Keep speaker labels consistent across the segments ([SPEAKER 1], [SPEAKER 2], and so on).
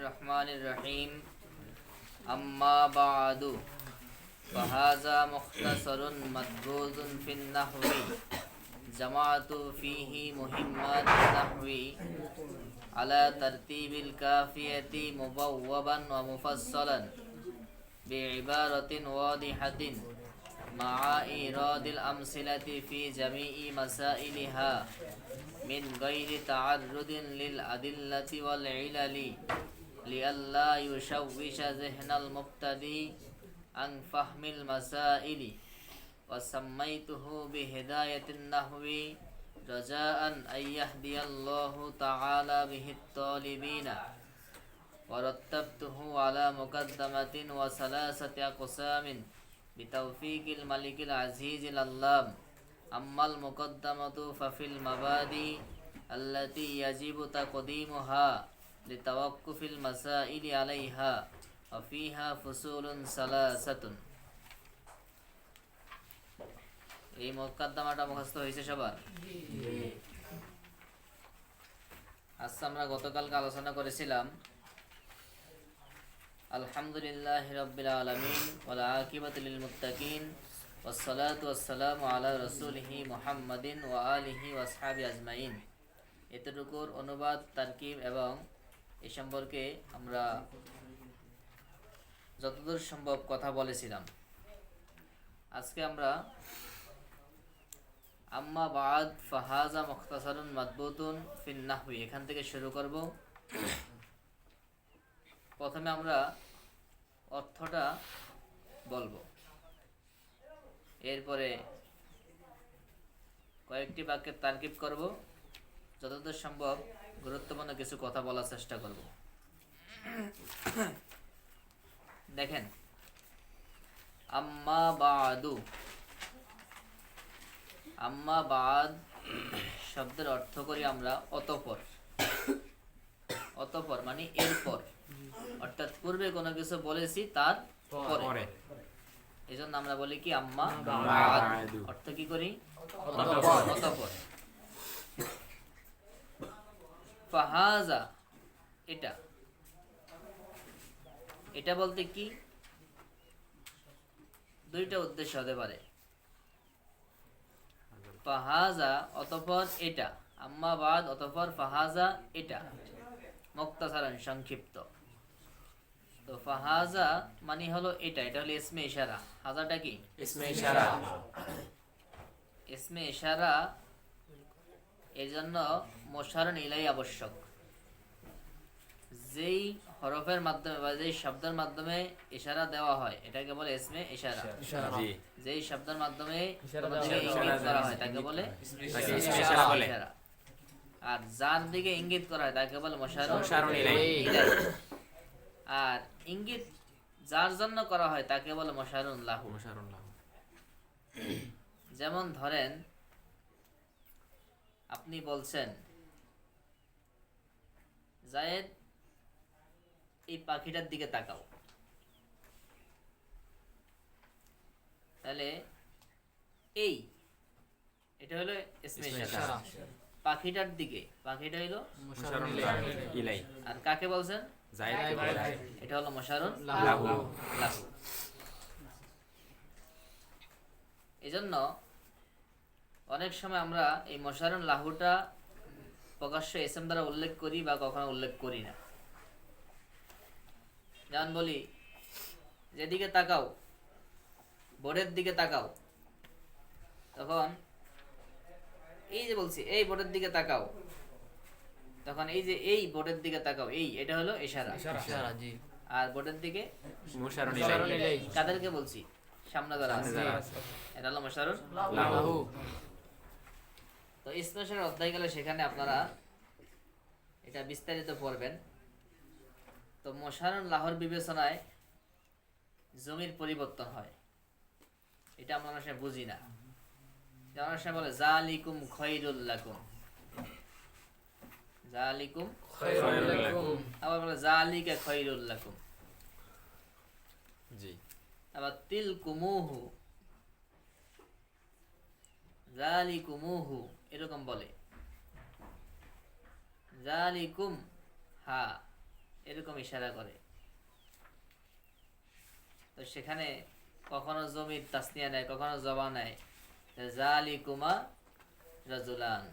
[SPEAKER 1] الرحمن الرحيم أما بعد فهذا مختصر مدبوذ في النحو جمعت فيه مهمات النحو على ترتيب الكافية مبوبا ومفصلا بعبارة واضحة مع إيراد الأمثلة في جميع مسائلها من غير تعرض للأدلة والعلل لئلا يشوش ذهن المبتدئ عن فهم المسائل وسميته بهداية النحو رجاء أن يهدي الله تعالى به الطالبين ورتبته على مقدمة وثلاثة أقسام بتوفيق الملك العزيز العلام أما المقدمة ففي المبادئ التي يجب تقديمها لتوقف المسائل عليها وفيها فصول ثلاثة এই মুকদ্দমাটা মুখস্থ হয়েছে সবার? আজ আমরা গতকালকে আলোচনা করেছিলাম আলহামদুলিল্লাহি রাব্বিল আলামিন ওয়াল আকিবাতু লিল মুত্তাকিন ওয়াসসালাতু ওয়াসসালামু আলা রাসূলিহি মুহাম্মাদিন ওয়া আলিহি ওয়া আসহাবিহি আজমাইন। এতটুকুর অনুবাদ, তারকিব এবং এই সম্পর্কে আমরা যতদূর সম্ভব কথা বলেছিলাম। আজকে আমরা আম্মা বাদ ফাহাজা মুখতাসারুন মাদবুতুন ফিন নাহওয়ি এখান থেকে শুরু করব। প্রথমে আমরা অর্থটা বলবো, এরপরে কয়েকটি বাক্যের তারকিব করব, যতদূর সম্ভব গুরুত্বপূর্ণ কিছু কথা বলার চেষ্টা করব। দেখেন, আম্মা বাদু, আম্মা বাদ শব্দের অর্থ করি আমরা অতঃপর। অতঃপর মানে এরপর, অর্থাৎ পূর্বে কোনো কিছু বলেছি তার পরে, এই জন্য আমরা বলি কি আম্মা বাদ, অর্থ কি করি অতঃপর। ফাহাজা এটা, এটা বলতে কি দুইটা উদ্দেশ্য হতে পারে। ফাহাজা অতঃপর এটা, আম্মা বাদ অতঃপর ফাহাজা এটা, মুক্তাসারান সংক্ষিপ্ত। তো ফাহাজা মানে হলো এটা, এটা হলো ইসমে ইশারা। হাজাটা কি
[SPEAKER 2] ইসমে ইশারা,
[SPEAKER 1] ইসমে ইশারা, এর জন্য মুশারুন ইলাই আবশ্যক। যেই হরফের মাধ্যমে বা যেই শব্দের মাধ্যমে ইশারা দেওয়া হয় এটাকে বলে ইসমে ইশারা। যেই শব্দের মাধ্যমে ইঙ্গিত করা হয় তাকে বলে ইসমে ইশারা। আর যার দিকে ইঙ্গিত করা হয় তাকে বলে মুশারুন ইলাই। আর ইঙ্গিত যার জন্য করা হয় তাকে বলে মুশারুন লাহু। যেমন ধরেন, আপনি বলছেন জায়েদ এই পাখিটার দিকে তাকাও, তাহলে এই এটা হলো ইসমে ইশারা। পাখিটার দিকে, পাখিটা হলো
[SPEAKER 2] মুশারুন ইলাই।
[SPEAKER 1] আর কাকে বলছেন
[SPEAKER 2] জায়েদকে বলে,
[SPEAKER 1] এটা হলো মুশারুন লাহু। এজন্য অনেক সময় আমরা এই মুশারুন লাহুটা প্রকাশ্য ইসম দ্বারা উল্লেখ করি বা কখনো উল্লেখ করি না। যেমন বলি, যেদিকে তাকাও, বোর্ডের দিকে তাকাও, তখন এই যে বলছি এই বোর্ডের দিকে তাকাও, তখন এই যে এই বোর্ডের দিকে তাকাও, এই এটা হলো ইশারা। আর বোর্ডের দিকে
[SPEAKER 2] মুশারুন ইলাই।
[SPEAKER 1] কাদেরকে বলছি? সামনে যারা আছে, এটা হলো মুশারুন
[SPEAKER 2] লাহু।
[SPEAKER 1] তো ইসমে ইশারার অধ্যায় গেলে সেখানে আপনারা এটা বিস্তারিত পড়বেন। তো মুশারুন লাহুর বিবেচনায় জমির পরিবর্তন হয়, এটা আমরা অনেক সময় বুঝি না। যেমন অনেক সময় বলে জালিকুম খায়রুল লাকুম, জালিকুম
[SPEAKER 2] খায়রুল লাকুম,
[SPEAKER 1] আবার বলে জালিকা খায়রুল লাকুম,
[SPEAKER 2] জি।
[SPEAKER 1] আবার তিলকুমুহু, জালিকুমুহু এরকম বলে, জালিকুম হা, এরকম ইশারা করে। তো সেখানে কখনো জমির তাসনিয়া নেয়, কখনো জবা নেয়। জালিকুমা রাজুলান,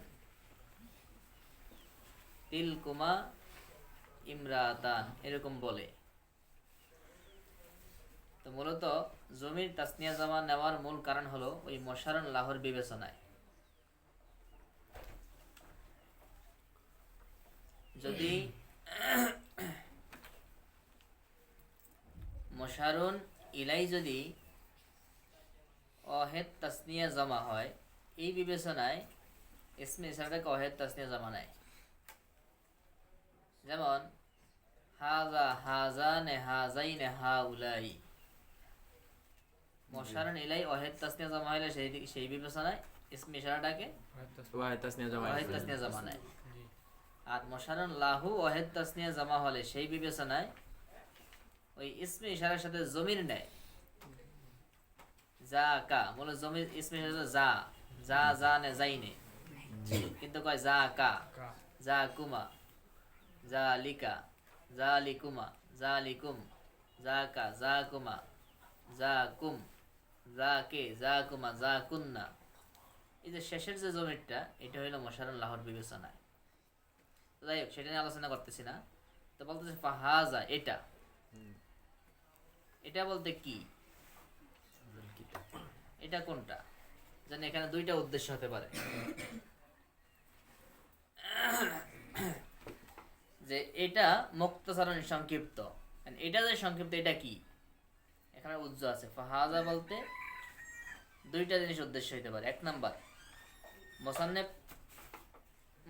[SPEAKER 1] তিলকুমা ইমরাতান, এরকম বলে। তো মূলত জমির তাসনিয়া জমা নেওয়ার মূল কারণ হলো ওই মশারন লাহর বিবেচনায়। যদি মশারুন ইলাই যদি অহেদ তাসনিয়া জমা হয়, এই বিবেচনায় ইসমে ইশারাটাকে অহেদ তাসনিয়া জমা নেয়। যেমন হাজা হাজানে হাজাইনে হাউলাই, মশারুন ইলাই অহেদ তাসনিয়া জমা হলে সেই বিবেচনায় ইসমে ইশারাটাকে
[SPEAKER 2] ওয়াহেদ তাসনিয়া জমা
[SPEAKER 1] অহেদ তাসনিয়া জমা নেয়। আর মশারুন লাহু অহেদ তাসনিয়া জমা হলে সেই বিবেচনায় ওই ইসমে ইশারার সাথে জমির নেয়। যা কা বলে জমির ইসমে ইশারা যা যা যা নে যাইনে, কিন্তু কয় যা কা, যা কুমা, যা লিকা, যা লিকুমা, যা লিকুম, যা কা, যা কুমা, যা কুম, যা কে, যা কুমা, যা কুন্না। এই যে শেষের যে জমিরটা, এটা হইল মশারুন লাহর বিবেচনায়। যাই হোক, সেটা নিয়ে আলোচনা করতেছি না। তো বলতেছে ফাহাজা, এটা, এটা বলতে কি, এটা কোনটা, জানি এখানে দুইটা উদ্দেশ্য হতে পারে। যে এটা মুক্তাসারণ সংক্ষিপ্ত, এটা যে সংক্ষিপ্ত, এটা কি, এখানে উজ্জ আছে। ফাহাজা বলতে দুইটা জিনিস উদ্দেশ্য হতে পারে। এক নাম্বার,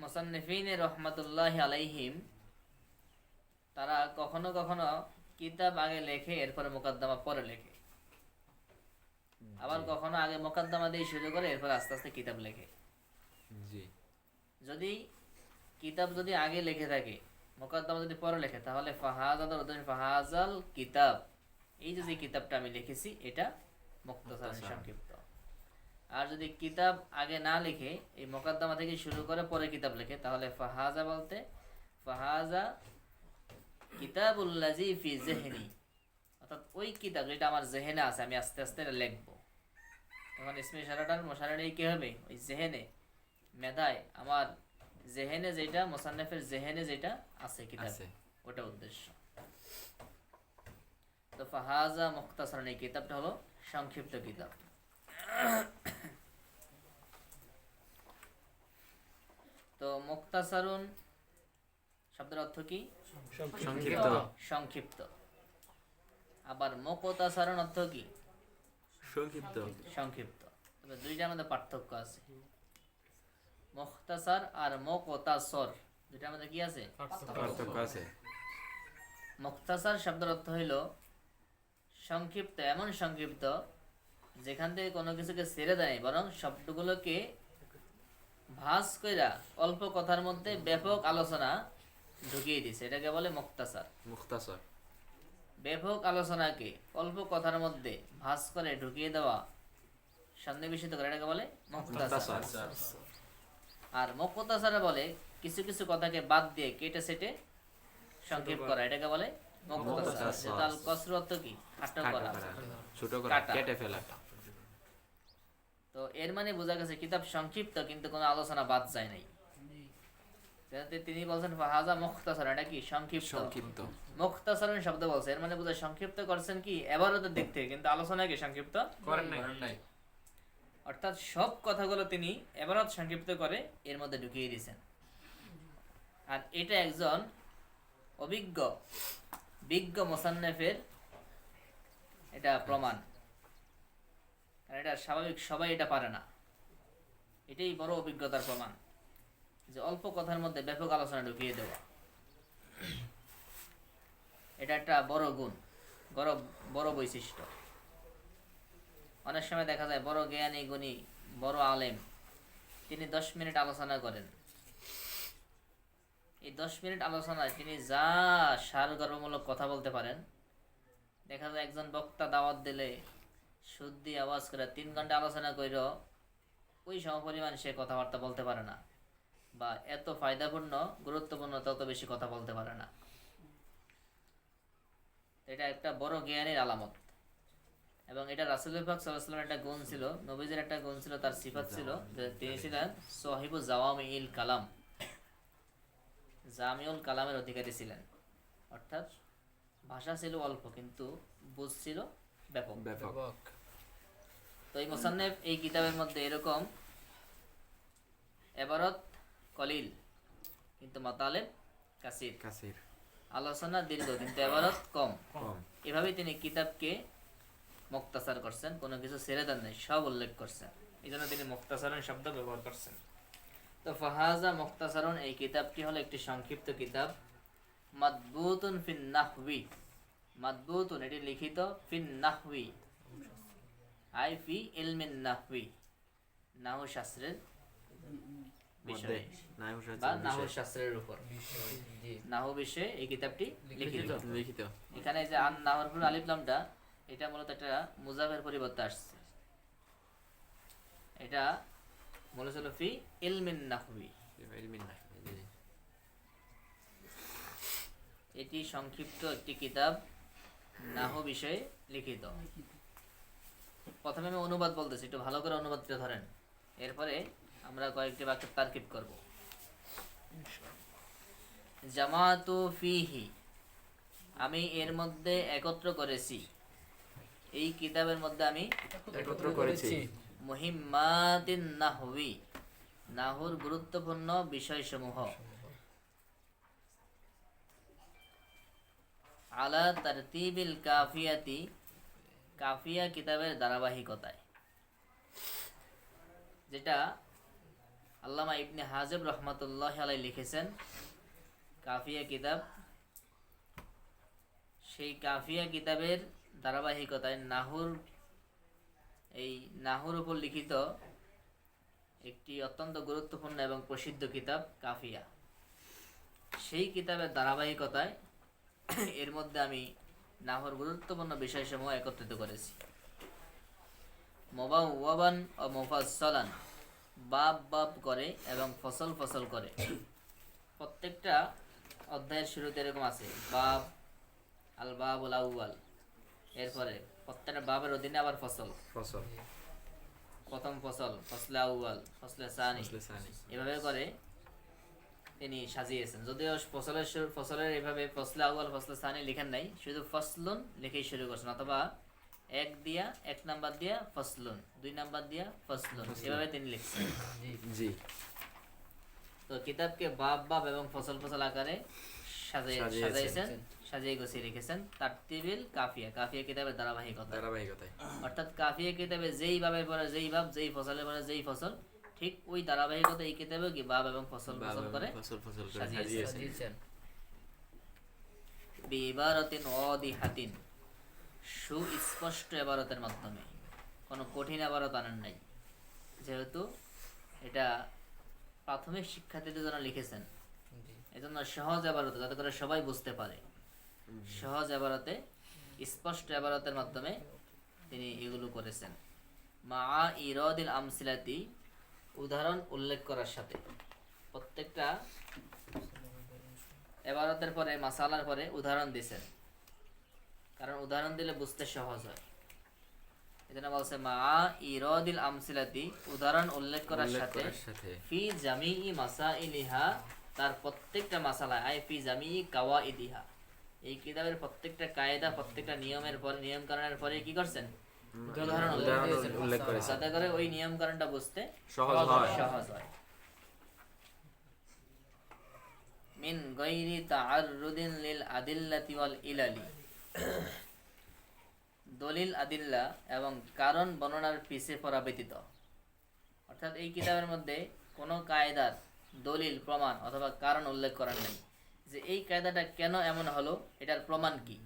[SPEAKER 1] মুসান্নিফিন রহমাতুল্লাহ আলাইহিম তারা কখনো কখনো কিতাব আগে লেখে, এরপরে মুকদ্দমা পরে লেখে। আবার কখনো আগে মুকদ্দমা দিয়ে শুরু করে, এরপর আস্তে আস্তে কিতাব লেখে। যদি কিতাব যদি আগে লিখে থাকে, মুকদ্দমা যদি পরে লেখে, তাহলে ফাহাজাল কিতাব, এই যে কিতাবটা আমি লিখেছি, এটা মুক্তাসার সংক্ষিপ্ত। আর যদি কিতাব আগে না লিখে এই মুকদ্দমা থেকে শুরু করে পরে কিতাব লেখে, তাহলে ফাহাজা বলতে ফাহাজা কিতাবুল্লাজি ফি যিহনি, অর্থাৎ ওই কিতাব যেটা আমার জেহেনে আছে, আমি আস্তে আস্তে এটা লিখবো। তখন ইসমে ইশারাটার মশারানি কি হবে, ওই জেহেনে, মেধায়, আমার জেহেনে যেটা, মুসান্নিফের জেহেনে যেটা আছে কিতাব, ওটা উদ্দেশ্য। তো ফাহাজা মুখতাসারন, এই কিতাবটা হলো সংক্ষিপ্ত কিতাব। তো মুখতাসারুন শব্দের অর্থ কি,
[SPEAKER 2] সংক্ষিপ্ত।
[SPEAKER 1] সংক্ষিপ্ত। আবার মুকতাসারুন অর্থ কি,
[SPEAKER 2] সংক্ষিপ্ত।
[SPEAKER 1] সংক্ষিপ্ত। তবে দুইটার মধ্যে পার্থক্য আছে। মুখতাসার আর মুকতাসর, দুইটার মধ্যে কি আছে,
[SPEAKER 2] পার্থক্য আছে।
[SPEAKER 1] মুখতাসার শব্দের অর্থ হইল সংক্ষিপ্ত, এমন সংক্ষিপ্ত যেখান থেকে কোনো কিছুকে ছেড়ে দেয়, বরং শব্দগুলোকে ভাঁজ কইরা অল্প কথার মধ্যে ব্যাপক আলোচনা ঢুকিয়ে দিছে, এটাকে বলে মুখতাসার।
[SPEAKER 2] মুখতাসর,
[SPEAKER 1] ব্যাপক আলোচনাকে অল্প কথার মধ্যে ভাঁজ করে ঢুকিয়ে দেওয়া, সন্নিবেশিত করে, এটাকে বলে মুখতাসার। আর মুখতাসার বলে কিছু কিছু কথাকে বাদ দিয়ে কেটে সেটে সংক্ষেপ করা, এটাকে বলে মুখতাসার। যেটা আল কসর অর্থ কি, খাটো করা,
[SPEAKER 2] ছোট করা,
[SPEAKER 1] কাটা।
[SPEAKER 2] কেটে ফেলা।
[SPEAKER 1] তো এর মানে বোঝা গেছে কিতাব সংক্ষিপ্ত, কিন্তু কোনো আলোচনা বাদ যায় নাই। যাতে তিনি বলছেন ফাহাজা মুখতাসার, এটা কি, সংক্ষিপ্ত।
[SPEAKER 2] সংক্ষিপ্ত।
[SPEAKER 1] মুখতাসারন শব্দ বলছে, এর মানে বোঝা সংক্ষিপ্ত করছেন কি এবারতের দিক থেকে, কিন্তু আলোচনাকে সংক্ষিপ্ত
[SPEAKER 2] করেন নাই।
[SPEAKER 1] অর্থাৎ সব কথাগুলো তিনি এবারত সংক্ষিপ্ত করে এর মধ্যে ঢুকিয়ে দিয়েছেন। আর এটা একজন অভিজ্ঞ বিজ্ঞ মুসান্নিফের এটা প্রমাণ। কারণ এটা স্বাভাবিক সবাই এটা পারে না, এটাই বড় অভিজ্ঞতার প্রমাণ, যে অল্প কথার মধ্যে ব্যাপক আলোচনা ঢুকিয়ে দেওয়া। এটা একটা বড় গুণ, বড় বৈশিষ্ট্য। অনেক সময় দেখা যায় বড় জ্ঞানী গুণী বড় আলেম, তিনি 10 মিনিট আলোচনা করেন। এই 10 মিনিট আলোচনায় তিনি যা সারগর্বমূলক কথা বলতে পারেন, দেখা যায় একজন বক্তা দাওয়াত দিলে শুদ্ধি আওয়াজ করে 3 ঘন্টা আলোচনা কইর ওই সমপরিমাণ সে কথাবার্তা বলতে পারে না, বা এত ফায়দাপূর্ণ গুরুত্বপূর্ণ তত বেশি কথা বলতে পারে না। এটা একটা বড় জ্ঞানের আলামত, এবং এটা রাসূল পাক সাল্লাল্লাহু আলাইহি ওয়াসাল্লামের একটা গুণ ছিল, নবীজির একটা গুণ ছিল, তার সিফাত ছিল যে তিনি ছিলেন সাহিবু জাওয়ামিল কালাম, জামিউল কালামের অধিকারী ছিলেন। অর্থাৎ ভাষা ছিল অল্প কিন্তু বুঝ ছিল ব্যাপক।
[SPEAKER 2] ব্যাপক।
[SPEAKER 1] তো এই মুসান্নেফ এই কিতাবের মধ্যে এরকম এবারত কলিল কিন্তু মাতালেব কাসির,
[SPEAKER 2] কাসির।
[SPEAKER 1] আলোচনা দীর্ঘ কিন্তু এবারত কম।
[SPEAKER 2] কম।
[SPEAKER 1] এভাবেই তিনি কিতাবকে মুক্তাসার করছেন, কোনো কিছু ছেড়ে দেন নাই, সব উল্লেখ করছেন। এই জন্য তিনি মুক্তাসারণ শব্দ ব্যবহার করছেন। তো ফাহাজা মুক্তাসারণ, এই কিতাবটি হলো একটি সংক্ষিপ্ত কিতাব। মাদবুতুন ফিন নাহবি, মাদবুতুন এটি লিখিত, ফিন নাহবি আই ফি ইলমিন নাহবি, নাহু শাস্ত্রের বিষয়ে বা নাহু শাস্ত্রের উপর, নাহু বিষয়ে এই কিতাবটি লিখিত।
[SPEAKER 2] লিখিত।
[SPEAKER 1] এখানে যে আন নাহর উপর আলিফ লামটা, এটা মূলত একটা মুজাফের পরিবর্তে আসছে, এটা মূলত হলো ফি ইলমিন নাহবি। এটি সংক্ষিপ্ত একটি কিতাব, নাহু বিষয়ে লিখিত। প্রথমে আমি অনুবাদ বলতেছি, একটু ভালো করে অনুবাদটা ধরেন, এরপরে আমরা কয়েকটি বাক্যের তারকিব করব। জামাতু ফিহি, আমি এর মধ্যে একত্র করেছি, এই কিতাবের মধ্যে আমি
[SPEAKER 2] একত্র করেছি।
[SPEAKER 1] মুহিম্মাতিন নাহবি, নাহুর গুরুত্বপূর্ণ বিষয়সমূহ, আলা তারতিবিল কাফিয়াতি, কাফিয়া কিতাবের ধারাবাহিকতায়, যেটা আল্লামা ইবনে হাজব রহমাতুল্লাহ আলাইহি লিখেছেন কাফিয়া কিতাব, সেই কাফিয়া কিতাবের ধারাবাহিকতায় নাহুর উপর লিখিত একটি অত্যন্ত গুরুত্বপূর্ণ এবং প্রসিদ্ধ কিতাব কাফিয়া, সেই কিতাবের ধারাবাহিকতায় এর মধ্যে আমি নাহুর গুরুত্বপূর্ণ বিষয়সমূহ একত্রিত করেছি। মুবাওয়াবান ও মুফাসসালান, বাব বাব করে এবং ফসল ফসল করে। প্রত্যেকটা অধ্যায়ের শুরুতে এরকম আছে বাব, আল বাবুল আউয়াল, এরপরে প্রত্যেকটা বাবের অধীনে আবার ফসল,
[SPEAKER 2] ফসল,
[SPEAKER 1] প্রথম ফসল, ফসলে আউয়াল, ফসলে সানি, এভাবে করে তিনি সাজিয়েছেন। যদিও ফসলের এভাবে ফসলে আউয়াল ফসলে সানি লিখেন নাই, শুধু ফসলুন লিখেই শুরু করছেন, অথবা এক নাম্বার দিয়া ফসলুন, 2 নাম্বার দিয়া ফসলুন, এভাবে তিনি লিখছেন।
[SPEAKER 2] জি।
[SPEAKER 1] তো কিতাবকে বাব বাব এবং ফসল ফসল আকারে সাজাইছেন, সাজিয়ে গুছিয়ে রেখেছেন। তারতিবিল কাফিয়া, কাফিয়া কিতাবের ধারাবাহিকতায়, অর্থাৎ কাফিয়া কিতাবে যেই বাবের পরে যেই বাব, যেই ফসলের পরে যেই ফসল, ঠিক ওই ধারাবাহিকতা এই কিতাবে কি বাব এবং ফসল ফসল করে সাজিয়েছেন। বিইবারাতিন ওয়াদিহাতিন, সুস্পষ্ট ইবারতের মাধ্যমে, কোনো কঠিন ইবারত আনেন নাই, যেহেতু এটা প্রাথমিক শিক্ষার্থীদের জন্য লিখেছেন, এজন্য সহজ ইবারতে, যাতে করে সবাই বুঝতে পারে, সহজ ইবারতে, স্পষ্ট ইবারতের মাধ্যমে তিনি এগুলো করেছেন। মা ইরাদিল আমসিলাতি, উদাহরণ উল্লেখ করার সাথে, প্রত্যেকটা ইবারতের পরে মাসালার পরে উদাহরণ দিয়েছেন, কারণ উদাহরণ দিলে বুঝতে সহজ হয়। এজন্য বলছে মা ইরাদিল আমসিলাতি, উদাহরণ উল্লেখ করার সাথে, ফি জামিই মাসাইলিহা, তার প্রত্যেকটা মাসালা, আই ফি জামিই কাওয়াইদিহা, এই কিতাবের প্রত্যেকটা কায়দা, প্রত্যেকটা নিয়মের পরে, নিয়ম কারণের পরে কি করছেন, উদাহরণ উল্লেখ করেছেন, যাতে করে ওই নিয়ম কারণটা বুঝতে সহজ হয়। মিন গায়রি তাআররুদিন লিল আদিল্লাতি ওয়াল ইলালি, দলিল আদিল্লা এবং কারণ বর্ণনার পিছে পড়া ব্যতীত, অর্থাৎ এই কিতাবের মধ্যে কোনো কায়দার দলিল, প্রমাণ অথবা কারণ উল্লেখ করার নেই, যে এই কায়দাটা কেন এমন হলো, এটার প্রমাণ কি,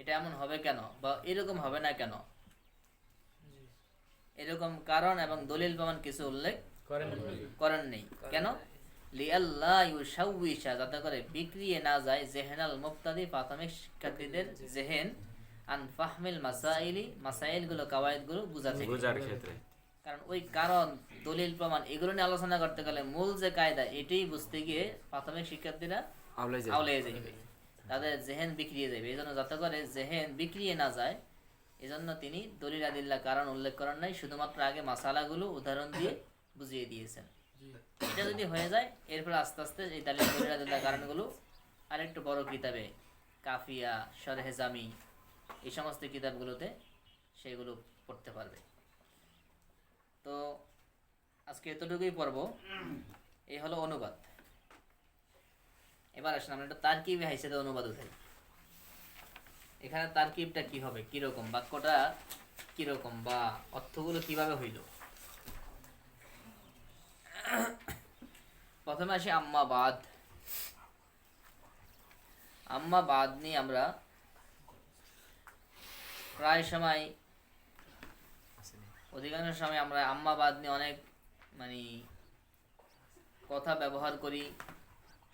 [SPEAKER 1] এটা এমন হবে কেন, বা এরকম হবে না কেন, এরকম কারণ এবং দলিল প্রমাণ কিছু উল্লেখ করেন নেই। কেন? লিআল্লা ইউশাউইশা, যাতে করে বিক্রিয়ে না যায় জেহেনাল মুবতাদি, প্রাথমিক শিক্ষার্থীদের জেহেন, আন ফাহমিল মাসাইলি, মাসাইলগুলো, কাওয়ায়েদগুলো বোঝার ক্ষেত্রে। কারণ ওই কারণ, দলিল, প্রমাণ এগুলো নিয়ে আলোচনা করতে গেলে মূল যে কায়দা, এটাই বুঝতে গিয়ে প্রাথমিক শিক্ষার্থীরা আউলাইয়ে যাবে। তাদের জেহেন বিক্রিয়ে যাবে, এই জন্য যাতে করে জেহেন বিক্রিয়ে না যায় এজন্য তিনি দলিল আদিল্লা কারণ উল্লেখ করেন নাই, শুধুমাত্র আগে মাসালাগুলো উদাহরণ দিয়ে বুঝিয়ে দিয়েছেন। এটা যদি হয়ে যায় এরপর আস্তে আস্তে এই দলিল আদিল্লা কারণগুলো আরেকটু বড় কিতাবে কাফিয়া, শরহে জামি, এই সমস্ত কিতাবগুলোতে সেগুলো পড়তে পারবে। তো আজকে এতটুকুই পড়ব। এই হলো অনুবাদ। এবার আসেন আমরা একটা তারকিব হাইসেদে অনুবাদ উঠাই। এখানে তারকিবটা কি হবে, কিরকম, বাক্যটা কিরকম বা অর্থগুলো কিভাবে হইল। প্রথমে আসি আম্মা বাদ। আম্মা বাদ নিয়ে আমরা প্রায় সময়, অধিকাংশ সময় আমরা আম্মা বাদ নিয়ে অনেক কথা ব্যবহার করি,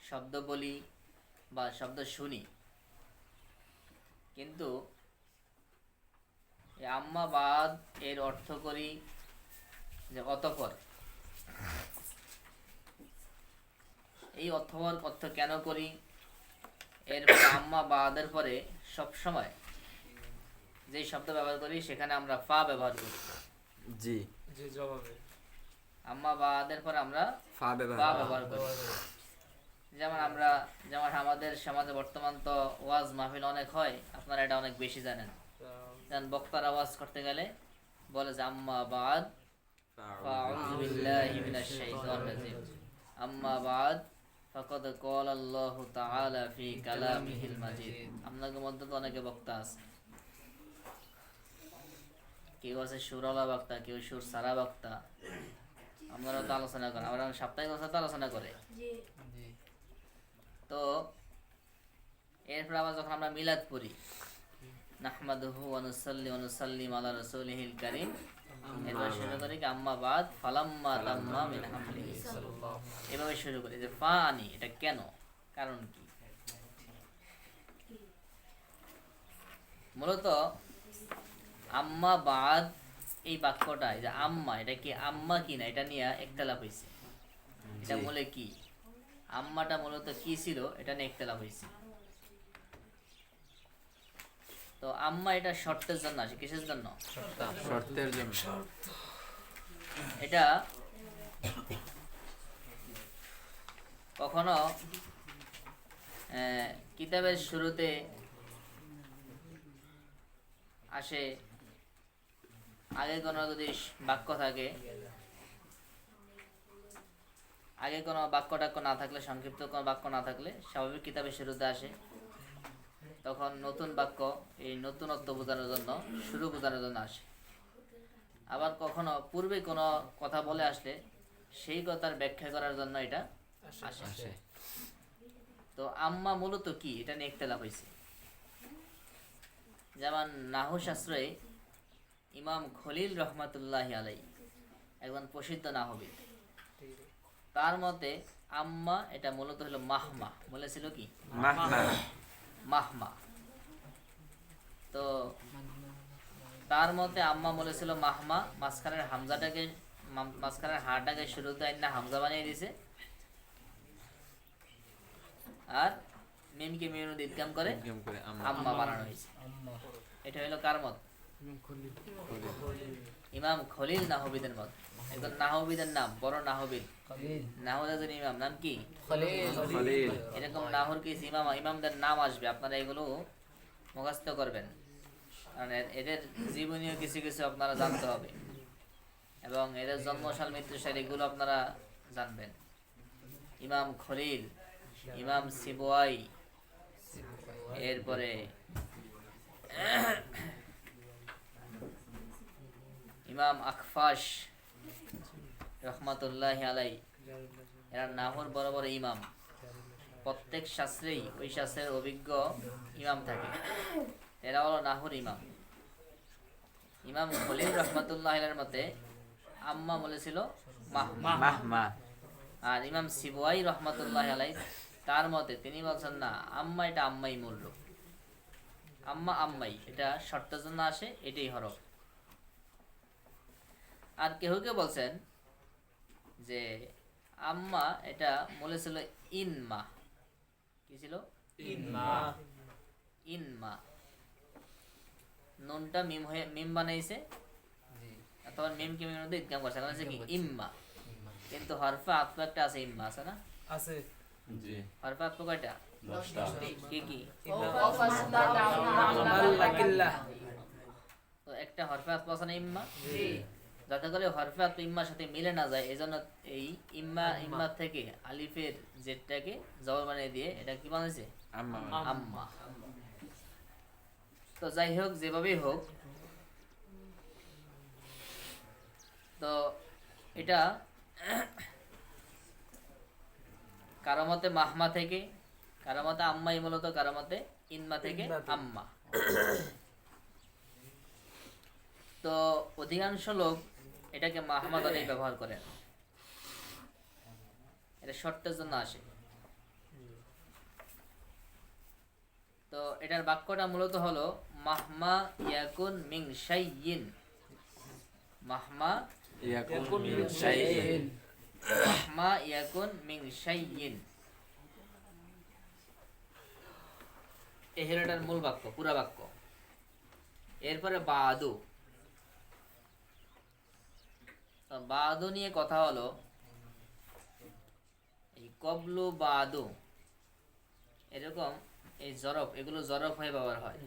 [SPEAKER 1] শব্দ বলি বা শব্দ শুনি, কিন্তু এই আম্মা বাদ এর অর্থ করি যে অতঃপর। এই অতঃপর অর্থ কেন করি? এরপর আম্মা বাদের পরে সবসময় যে শব্দ ব্যবহার করি সেখানে আমরা ফা ব্যবহার করি।
[SPEAKER 2] জি
[SPEAKER 3] জি জবাবে
[SPEAKER 1] আম্মা বাদের পর আমরা
[SPEAKER 2] ফা
[SPEAKER 1] ব্যবহার করি। যেমন আমাদের সমাজে বর্তমান তো ওয়াজ মাহফিল অনেক হয়, আপনারা এটা অনেক বেশি জানেন। যেমন বক্তার আওয়াজ করতে গেলে বলে যে আম্মা বাদ ফাউযু বিল্লাহি মিনাশ শাইতানির রাজিম, আম্মা বাদ ফাকাদ ক্বালা আল্লাহু তাআলা ফি কালামিহিল মাজিদ। আপনাদের মধ্যে তো অনেকে বক্তা আছে, কেউ আছে সুরওয়ালা বক্তা, কেউ সুর সারা বক্তা। আপনারা তো আলোচনা করেন, আমরা সাপ্তাহিক তো আলোচনা করে। তো এরপর আবার যখন আমরা মিলাদ পড়ি, নাহমাদুহু ওয়া নুসাল্লি ওয়া নুসাল্লিম আলা রাসূলিহিল কারীম, এরপর শুরু করি কি আম্মা বাদ ফালাম্মা তাম্মা মিন হামলিহি, এভাবে শুরু করি। যে ফা আনি, এটা কেন, কারণ কি? মূলত আম্মা বাদ এই বাক্যটা, যে আম্মা, এটা কি আম্মা কি না, এটা নিয়ে একতলাপ হয়েছে। এটা বলে কি আম্মাটা মূলত কি ছিল, এটা নিয়ে একতলাপ হয়েছে। তো আম্মা এটা শর্তের জন্য আসে। কিসের জন্য?
[SPEAKER 2] শর্তের জন্য।
[SPEAKER 1] এটা কখনো কিতাবের শুরুতে আসে, আগে কোনো যদি বাক্য থাকে, আগে কোনো বাক্য টাক্য না থাকলে, সংক্ষিপ্ত কোনো বাক্য না থাকলে স্বাভাবিক কিতাবের শুরুতে আসে। তখন নতুন বাক্য এই নতুনত্ব বোঝানোর জন্য, শুরু বোঝানোর জন্য আসে। আবার কখনো পূর্বে কোনো কথা বলে আসলে সেই কথার ব্যাখ্যা করার জন্য এটা আসে। তো আম্মা মূলত কি, এটা নিয়ে ইখতিলাফ হয়েছে। যেমন নাহু শাস্ত্রে ইমাম খলিল রহমাতুল্লাহি আলাইহি, একজন প্রসিদ্ধ নাহবিদ, তার মতে আম্মা এটা মূলত হলো মাহমা। বলেছিল কি মাহমা। তো তার মতে আম্মা বলেছিল মাহমা, মাঝখানের হাটাকে শুরুতে আইনা হামজা বানিয়ে দিয়েছে, আর মিমকে মিমে ইদগাম করে আম্মা বানানো হয়েছে। এটা হলো কার মত? ইমাম খলিল নাহবিদের মত। একজন নাহবিদের নাম, বড় নাহবিদ, নাহবিদের ইমাম নাম কি? খলিল। এরকম নাহর কি ইমামদের নাম আসবে, আপনারা এগুলো মুখস্থ করবেন, কারণ এদের জীবনীয় কিছু কিছু আপনারা জানতে হবে, এবং এদের জন্মসাল মৃত্যুসাল এগুলো আপনারা জানবেন। ইমাম খলিল, ইমাম সিবওয়াই, এরপরে ইমাম আখফাশ রহমাতুল্লাহি আলাইহি, এরা নাহর বড় বড় ইমাম। প্রত্যেক শাস্ত্রেই ওই শাস্ত্রের অভিজ্ঞ ইমাম থাকে, এরা হলো নাহর ইমাম। ইমাম খলিল রহমাতুল্লাহি আলাইহির মতে আম্মা বলেছিল মাহমা। আর ইমাম সিবওয়াই রহমাতুল্লাহি আলাইহি, তার মতে তিনি বলছেন না, আম্মা এটা আম্মাই মূল্য, আম্মাই এটা শর্তের জন্য আসে, এটাই হরফ। আর কেউ কেউ বলছেন যে আম্মা এটা বলেছিল ইনমা। কি ছিল? ইনমা নুনটা মিম হয়ে মিম বানাইছে অথবা মিমকে মিমের মধ্যে ইদগাম করছে, এখন হচ্ছে কি ইম্মা। কিন্তু হরফে আতফ একটা আছে, ইম্মা আছে না?
[SPEAKER 3] আছে।
[SPEAKER 2] জি।
[SPEAKER 1] হরফে আতফ কয়টা?
[SPEAKER 4] 10টা।
[SPEAKER 1] কি কি? তো একটা হরফে আতফ আছে না ইম্মা, যাতে করে হরফে আতফ ইম্মার সাথে মিলে না যায়, এজন্য এই ইম্মা থেকে আলিফের জেরটাকে জবর বানিয়ে দিয়ে এটা কি বানাইছে?
[SPEAKER 2] আম্মা।
[SPEAKER 1] আম্মা। তো যাই হোক, যেভাবেই হোক, তো এটা কারামতে মাহমা থেকে, কারামতে আম্মাই মূলত, কারামতে ইনমা থেকে আম্মা। তো অধিকাংশ লোক এটাকে মাহমা দ্বারা ব্যবহার করেন, এটা শর্তের জন্য আসে। তো এটার বাক্যটা মূলত হলো মাহমা ইয়াকুন মিন শাইইন, মাহমা
[SPEAKER 2] ইয়াকুন মিন শাইইন।
[SPEAKER 1] মাহমা ইয়াকুন মিন শাইইন, এই হলো এটার মূল বাক্য, পুরা বাক্য। এরপরে বাদু, তো বাদু নিয়ে কথা হলো, এই কবলু বাদু এরকম এই জরফ, এগুলো জরফ হয়ে ব্যবহার হয়,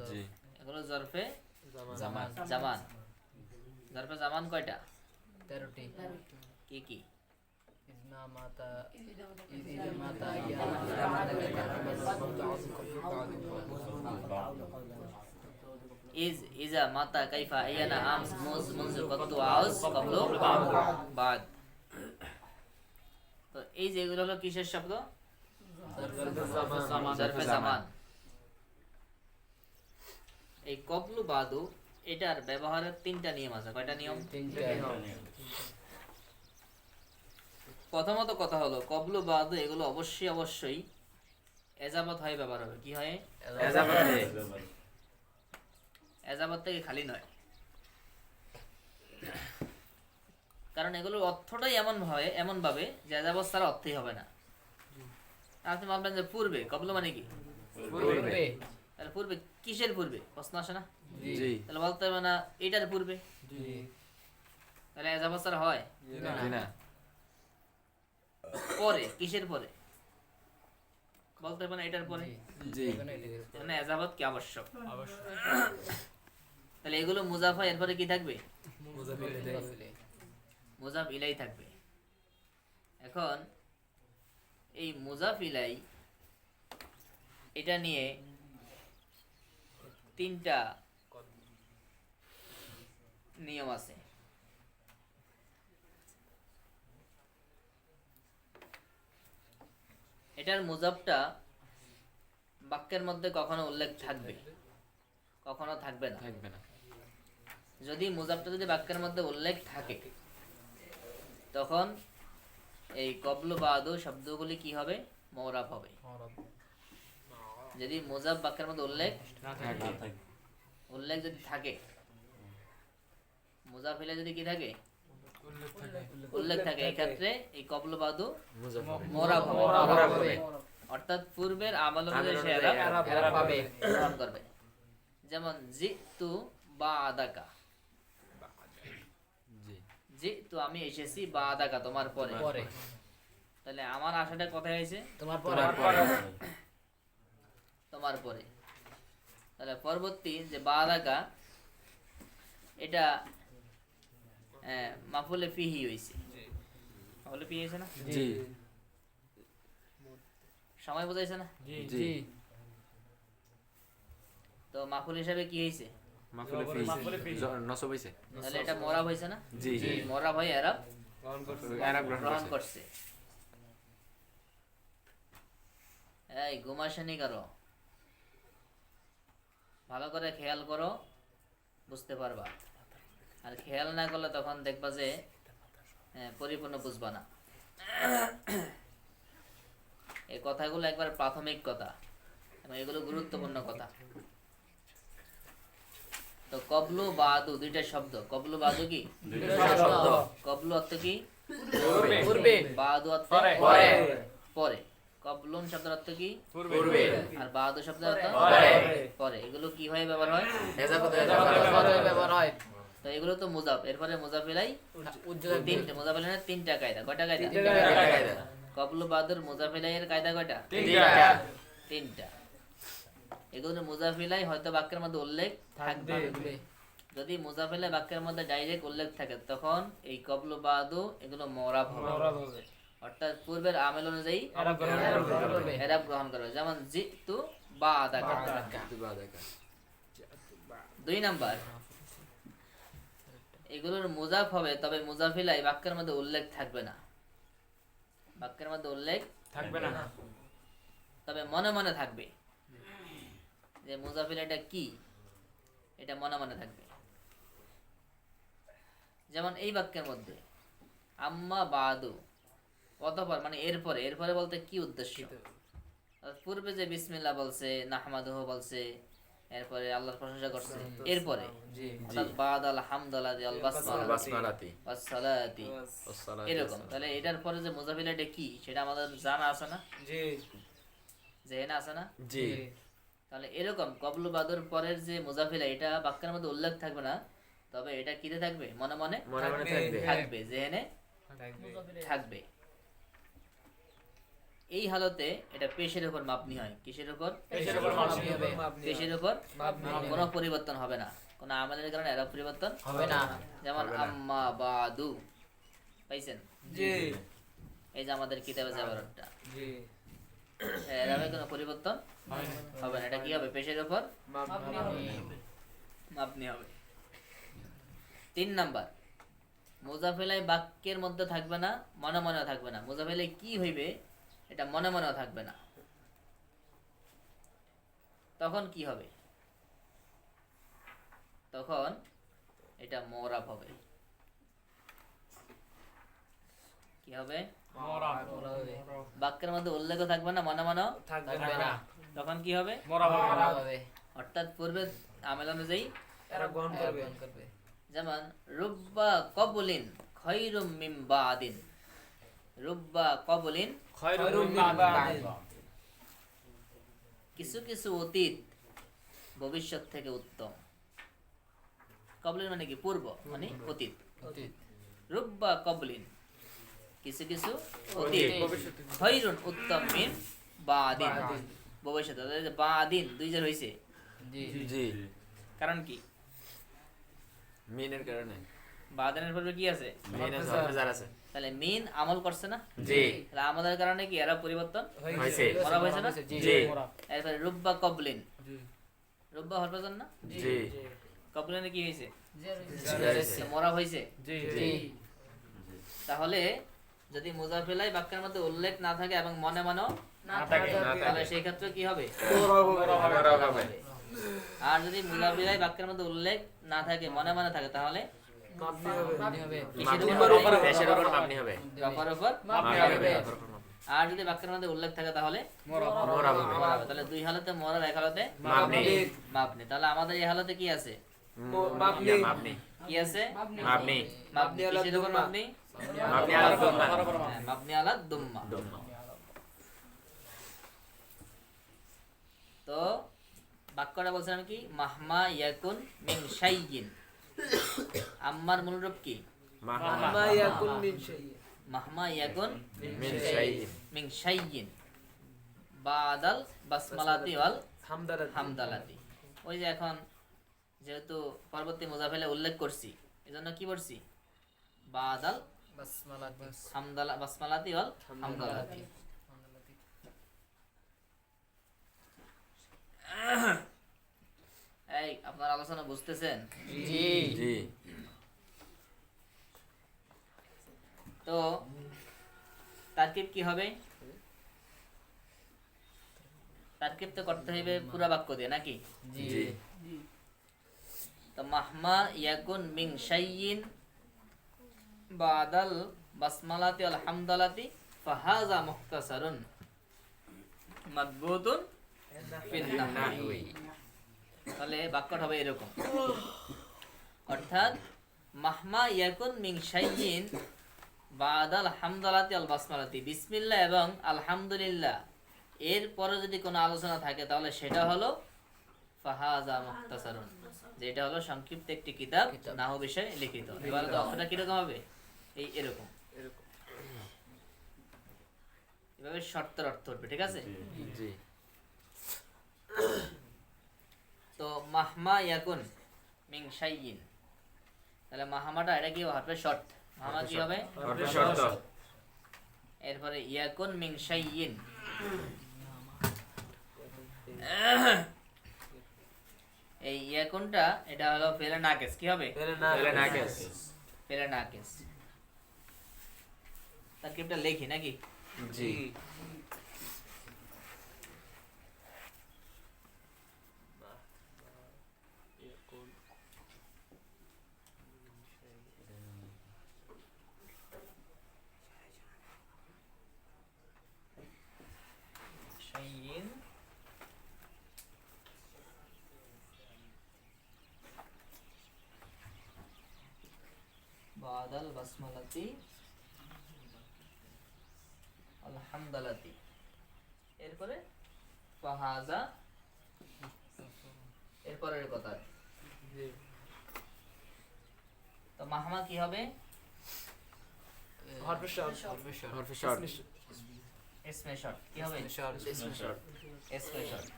[SPEAKER 2] জি।
[SPEAKER 1] এগুলো জরফে
[SPEAKER 2] জামান।
[SPEAKER 1] জামান। জরফে জামান কয়টা?
[SPEAKER 5] 13টি।
[SPEAKER 1] কি কি?
[SPEAKER 5] ইজনা মাতা
[SPEAKER 1] ইজা মাতা কাইফা আইয়ানা আমস মুজ মুনজু কতু আউজ কবলু বাদ। তো এই যে এগুলো হলো কিসের শব্দ? জরফে জামান। এই কবলু বাদু এটার ব্যবহারের 3টা নিয়ম আছে। কয়টা নিয়ম? প্রথমত কথা হলো, কবলু বাদু এগুলো অবশ্যই এজাবত হয়ে ব্যবহার হবে। কি হয়?
[SPEAKER 2] এজাবত হে।
[SPEAKER 1] এজাবত থেকে খালি নয়, কারণ এগুলোর অর্থটাই এমন ভাবে যে এজাবত ছাড়া অর্থই হবে না। আপনি ভাবলেন যে পূর্বে, কবলু মানে কি?
[SPEAKER 5] পূর্বে।
[SPEAKER 1] তাহলে পূর্বে কিসের পূর্বে? প্রশ্ন আসে না?
[SPEAKER 2] জি।
[SPEAKER 1] তাহলে বলতে হবে না এটার পূর্বে, তাহলে এজাবত ছাড়া হয়?
[SPEAKER 2] জি না।
[SPEAKER 1] পরে, কিসের পরে? বলতে হবে না এটার পরে,
[SPEAKER 2] জি।
[SPEAKER 1] মানে এজাবত কি আবশ্যক। তাহলে এগুলো মুজাফা, এরপরে কি থাকবে? মুজাফ ইলাই থাকবে। এখন এই মুজাফ ইলাই এটা নিয়ে 3টা নিয়ম আছে। এটার মুজাফটা বাক্যের মধ্যে কখনো উল্লেখ থাকবে, কখনো থাকবে না।
[SPEAKER 2] থাকবে না।
[SPEAKER 1] যদি মুজাফটা যদি বাক্যের মধ্যে উল্লেখ থাকে, তখন এই কবলু বাদু শব্দগুলি কি হবে? মওরাব হবে। যদি মুজাফ বাক্যের মধ্যে উল্লেখ যদি থাকে, মুজাফ ইলাই যদি কি থাকে? উল্লেখ থাকে, এই ক্ষেত্রে এই কবলু বাদু মওরাব হবে। অর্থাৎ পূর্বের আমল অনুযায়ী সে এরাব পাবে, গ্রহণ করবে। যেমন জিতু বাদাকা,
[SPEAKER 2] জি।
[SPEAKER 1] জিতু আমি এসেছি, বাদাকা তোমার পরে। তাহলে আমার আশাটা কোথায় হয়েছে?
[SPEAKER 5] তোমার পরে।
[SPEAKER 1] তোমার পরে। তাহলে পরবর্তী যে বাদাকা, এটা মাফুলে ফিহি হইছে। মাফুলে ফিহি হইছে না?
[SPEAKER 2] জি।
[SPEAKER 1] সময় বোঝাইছে না?
[SPEAKER 2] জি।
[SPEAKER 1] তো মাফুল হিসাবে কি হইছে?
[SPEAKER 2] মাফুলে ফি নসব হইছে।
[SPEAKER 1] তাহলে এটা মরাব হইছে না?
[SPEAKER 2] জি।
[SPEAKER 1] মরাব হয়ে এরাব
[SPEAKER 2] এরাব
[SPEAKER 1] গ্রহণ করছে। এই ঘুমাশানি করো, ভালো করে খেয়াল করো, বুঝতে পারবা। আর খেয়াল না করলে তখন দেখবা যে পরিপূর্ণ বুঝবা না। এই কথাগুলো একবার প্রাথমিক কথা এবং এগুলো গুরুত্বপূর্ণ কথা। তো কবলু বাদু 2টা শব্দ। কবলু বাদু কি? কবলু অর্থ কি?
[SPEAKER 5] পূর্বে।
[SPEAKER 1] বাদু অর্থ পরে। কবলুন শব্দের অর্থ কি?
[SPEAKER 2] পূর্বে
[SPEAKER 1] আর বাদু শব্দের অর্থ
[SPEAKER 2] পরে
[SPEAKER 1] পরে। এগুলো কি হয় ব্যবহার হয়?
[SPEAKER 2] এজাফত
[SPEAKER 5] ব্যবহার হয়
[SPEAKER 1] তো এগুলো তো মুজাফ, এরপরে মুজাফিলাই
[SPEAKER 5] উজ্জ্বল
[SPEAKER 1] তিনটা, মুজাফিলাইনের তিনটা কায়দা। কয়টা কায়দা? কবলু বাদুর মুজাফিলাইয়ের কায়দা কয়টা? তিনটা। এগুলো মুজাফিলাই হয়তো বাক্যের মধ্যে উল্লেখ থাকবে। যদি মুজাফিলাই বাক্যের মধ্যে ডাইরেক্ট উল্লেখ থাকে তখন এই কবলু বাদু এগুলো মরাব হবে, অর্থাৎ পূর্বের আমেল অনুযায়ী এরাব গ্রহণ করবে। যেমন জিতু বাদাকা। 2 নাম্বার, এগুলোর মুজাফ হবে, তবে মুজাফিলাই বাক্যের মধ্যে উল্লেখ থাকবে না। বাক্যের মধ্যে উল্লেখ
[SPEAKER 3] থাকবে না,
[SPEAKER 1] তবে মনে মনে থাকবে যে মুজাফিলাইটা কি, এটা মনে মনে থাকবে। যেমন এই বাক্যের মধ্যে আম্মা বাদু, অতঃপর মানে এরপরে, এরপরে বলতে কি উদ্দেশ্য? পূর্বে যে বিসমিল্লাহ বলছে, নাহমাদুহু বলছে, এরপরে আল্লাহর প্রশংসা করছে, এরপরে অর্থাৎ বাদাল হামদালাতি আল বাসমালাতি ওয়াসসালাতি এরকম। তাহলে এটার পরে যে মুজাফিলাইটা কি সেটা আমাদের জানা আছে না?
[SPEAKER 3] জি
[SPEAKER 1] জেহেনে আছে না?
[SPEAKER 2] জি
[SPEAKER 1] তাহলে এরকম কবলু বাদুর পরের যে মুজাফিলা, এটা বাক্যের মধ্যে উল্লেখ থাকবে না, তবে এটা কিতে থাকবে? মনে মনে
[SPEAKER 2] মনে মনে থাকবে
[SPEAKER 1] থাকবে, জেহেনে থাকবে। এই হালতে এটা পেশের উপর মাপনি হয়। কিসের উপর?
[SPEAKER 3] পেশের উপর মাপনি হবে,
[SPEAKER 1] পেশের উপর কোনো পরিবর্তন হবে না, কোনো আমাদের কারণে এরা পরিবর্তন
[SPEAKER 5] হবে না।
[SPEAKER 1] যেমন আম্মা বাদু, পাইছেন?
[SPEAKER 3] জি
[SPEAKER 1] এই যে আমাদের কিতাবে জাবারটা,
[SPEAKER 3] জি
[SPEAKER 1] এরাবে কোনো পরিবর্তন হবে না। এটা কি হবে? পেশের উপর মাপনি হবে। 3 নাম্বার, মুজাফিলাই বাক্যের মধ্যে থাকবে না, মনে মনে থাকবে না। মুজাফিলাই কি হইবে এটা মনে মনেও থাকবে না। তখন কি হবে? তখন এটা মোরাব হবে। কি হবে?
[SPEAKER 3] মরা
[SPEAKER 1] বাক্যের মধ্যে উল্লেখ থাকবে না, মনে মনেও
[SPEAKER 3] থাকবে
[SPEAKER 5] থাকবে
[SPEAKER 3] না,
[SPEAKER 5] না,
[SPEAKER 1] তখন কি হবে?
[SPEAKER 3] মরা হবে,
[SPEAKER 5] হবে
[SPEAKER 1] অর্থাৎ পূর্বে আমেল অনুযায়ী।
[SPEAKER 3] এরা গ্রহণ করবে,
[SPEAKER 5] করবে।
[SPEAKER 1] যেমন রুব্বা কবুলিন খৈরুম মিন বাদিন, রুব্বা কবুলিন
[SPEAKER 3] খয়রুম মিন বাদিন,
[SPEAKER 1] কিছু কিছু অতীত ভবিষ্যৎ থেকে উত্তম। কবলিন মানে কি? পূর্ব মানে অতীত।
[SPEAKER 5] অতীত
[SPEAKER 1] রুব্বা কবলিন কিছু কিছু অতীত, খৈরুন উত্তম মিন বাদিন ভবিষ্যৎ। অর্থাৎ বাদিন 2 বার হইছে,
[SPEAKER 5] জি
[SPEAKER 2] জি
[SPEAKER 1] কারণ কি?
[SPEAKER 2] মিনের কারণে
[SPEAKER 1] বাদিনের পূর্বে কি আছে?
[SPEAKER 2] মিনের হরফ আছে
[SPEAKER 1] তাহলে মিন আমল করছে না?
[SPEAKER 2] জি
[SPEAKER 1] তাহলে আমাদের কারণে কি এরা পরিবর্তন
[SPEAKER 2] হয়েছে
[SPEAKER 1] করা হয়েছে না?
[SPEAKER 2] জি
[SPEAKER 1] এরপরে রুব্বা কবলিন, রুব্বা হরফজন না?
[SPEAKER 2] জি
[SPEAKER 1] কবলিনে কি হয়েছে?
[SPEAKER 2] হয়েছে।
[SPEAKER 1] মরা হয়েছে।
[SPEAKER 3] জি
[SPEAKER 5] জি
[SPEAKER 1] তাহলে যদি মুজাফিলাই বাক্যের মধ্যে উল্লেখ না থাকে এবং মনে মনেও
[SPEAKER 3] না থাকে,
[SPEAKER 1] তাহলে সেই ক্ষেত্রে কি হবে?
[SPEAKER 2] মরা হবে
[SPEAKER 1] আর যদি মুজাফিলাই বাক্যের মধ্যে উল্লেখ না থাকে, মনে মনে থাকে, তাহলে
[SPEAKER 3] মাপনি হবে,
[SPEAKER 5] মাপনি হবে,
[SPEAKER 1] কিসের
[SPEAKER 2] মাপনি
[SPEAKER 1] উপর?
[SPEAKER 2] হবে, পেশের উপর মাপনি হবে
[SPEAKER 1] রফার উপর।
[SPEAKER 5] মাপনি হবে,
[SPEAKER 1] আর যদি বাক্যের মধ্যে উল্লেখ থাকে তাহলে
[SPEAKER 2] মরা হবে
[SPEAKER 1] মরা হবে। তাহলে 2 হালতে মরার, 1 হালতে
[SPEAKER 2] মাপনি
[SPEAKER 1] মাপনি। তাহলে আমাদের এই হালতে কি আছে?
[SPEAKER 3] মাপনি,
[SPEAKER 2] মাপনি
[SPEAKER 1] কি আছে?
[SPEAKER 2] মাপনি
[SPEAKER 1] মাপনি। কিসের উপর মাপনি?
[SPEAKER 2] মাপনি আলা দুম্মা
[SPEAKER 1] হ্যাঁ, মাপনি আলা দুম্মা। তো বাক্যটা বলছিলাম কি? মাহমা ইয়াকুন মিন শাইইন। আম্মার মূল রূপ কি?
[SPEAKER 3] মা ইয়াকুন মিন শাইইন,
[SPEAKER 1] মাহমা ইয়াকুন
[SPEAKER 2] মিন শাইইন
[SPEAKER 1] মিন শাইইন বাদাল বাসমালাতি ওয়াল
[SPEAKER 3] হামদালাতি,
[SPEAKER 1] হামদালাতি। ওই যে এখন যেহেতু পরবর্তী মুজাফিলে উল্লেখ করছি, এজন্য কি বলছি? বাদাল
[SPEAKER 5] বাসমালাতি
[SPEAKER 1] হামদালা বাসমালাতি ওয়াল হামদালাতি। এই আপনার আলোচনা বুঝতেছেন?
[SPEAKER 5] জি
[SPEAKER 2] জি
[SPEAKER 1] তো তারকিব কি হবে? তারকিব তো করতে হবে পুরা বাক্য দিয়ে নাকি?
[SPEAKER 5] জি
[SPEAKER 2] জি
[SPEAKER 1] তো মাহমা ইয়াকুন মিন শাইইন বাদাল বাসমালাতি ওয়াল হামদালাতি ফাহাযা মুখতাসারুন মাদবুতুন ফিন নাহwi। তাহলে বাক্যটা হবে এরকম, অর্থাৎ মাহমা ইয়াকুন মিন শাইইন বাদাল হামদালাতি ওয়াল বাসমালাতি, বিসমিল্লাহ এবং আলহামদুলিল্লাহ এরপরে যদি কোনো আলোচনা থাকে তাহলে সেটা হলো ফাহাজা মুখতাসারুন, যেটা হলো সংক্ষিপ্ত একটি কিতাব নাহু বিষয়ে লিখিত। এবার অর্থটা কিরকম হবে? এরকম এভাবে শর্তের অর্থ উঠবে, ঠিক আছে?
[SPEAKER 2] জি
[SPEAKER 1] তো মাহমা ইয়াকুন মিন শাইইন, তাহলে মাহমাটা এটা কি হরফে শর্ত, মাহমা কি হবে?
[SPEAKER 2] হরফে শর্ত।
[SPEAKER 1] এরপরে ইয়াকুন মিন শাইইন, এই ইয়াকুনটা এটা হলো ফেলে নাকেস, কি হবে?
[SPEAKER 2] ফেলে নাকেস।
[SPEAKER 1] ফেলে নাকেস। তারকিবটা লেখি নাকি?
[SPEAKER 2] জি
[SPEAKER 1] শাইইন বাদাল বাসমালাতি আলহামদুলিল্লাহি, এরপরে ফাহাজা, এরপরের কথা। তো মাহমা কি হবে?
[SPEAKER 3] হরফে শর্ত।
[SPEAKER 2] হরফে শর্ত।
[SPEAKER 1] ইসমে শর্ত কি হবে?
[SPEAKER 2] ইসমে শর্ত।
[SPEAKER 1] ইসমে শর্ত।